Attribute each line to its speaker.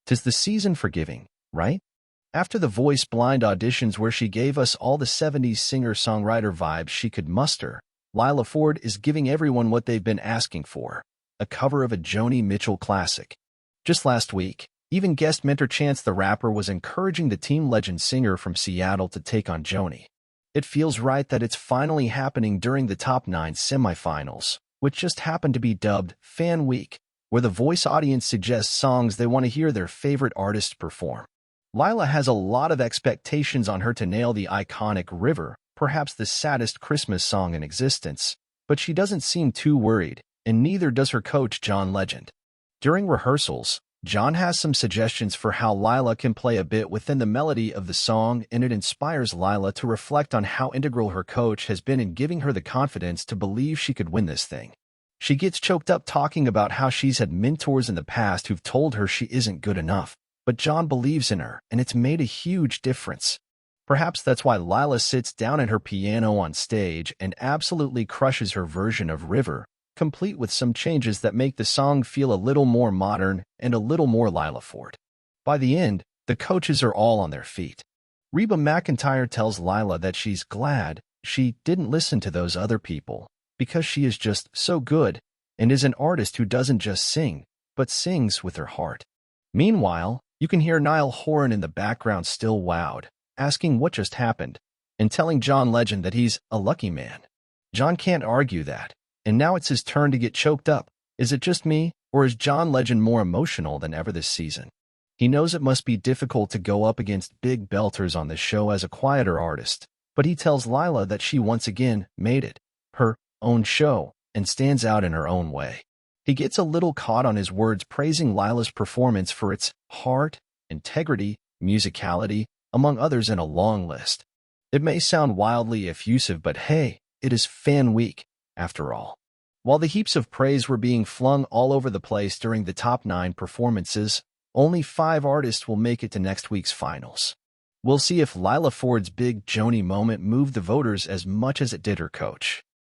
Speaker 1: 'Tis the season for giving, right? After the Voice Blind auditions where she gave us all the 70s singer-songwriter vibes she could muster, Lila Forde is giving everyone what they've been asking for, a cover of a Joni Mitchell classic. Just last week, even guest mentor Chance the Rapper was encouraging the Team Legend singer from Seattle to take on Joni. It feels right that it's finally happening during the Top 9 semifinals, which just happened to be dubbed Fan Week, where the Voice audience suggests songs they want to hear their favorite artists perform. Lila has a lot of expectations on her to nail the iconic River, perhaps the saddest Christmas song in existence, but she doesn't seem too worried, and neither does her coach John Legend. During rehearsals, John has some suggestions for how Lila can play a bit within the melody of the song, and it inspires Lila to reflect on how integral her coach has been in giving her the confidence to believe she could win this thing. She gets choked up talking about how she's had mentors in the past who've told her she isn't good enough, but John believes in her, and it's made a huge difference. Perhaps that's why Lila sits down at her piano on stage and absolutely crushes her version of River, complete with some changes that make the song feel a little more modern and a little more Lila Forde. By the end, the coaches are all on their feet. Reba McEntire tells Lila that she's glad she didn't listen to those other people because she is just so good and is an artist who doesn't just sing, but sings with her heart. Meanwhile, you can hear Niall Horan in the background still wowed, asking what just happened, and telling John Legend that he's a lucky man. John can't argue that. And now it's his turn to get choked up. Is it just me, or is John Legend more emotional than ever this season? He knows it must be difficult to go up against big belters on this show as a quieter artist, but he tells Lila that she once again made it, her own show, and stands out in her own way. He gets a little caught on his words praising Lila's performance for its heart, integrity, musicality, among others in a long list. It may sound wildly effusive, but hey, it is Fan Week, after all. While the heaps of praise were being flung all over the place during the Top 9 performances, only 5 artists will make it to next week's finals. We'll see if Lila Forde's big Joni moment moved the voters as much as it did her coach.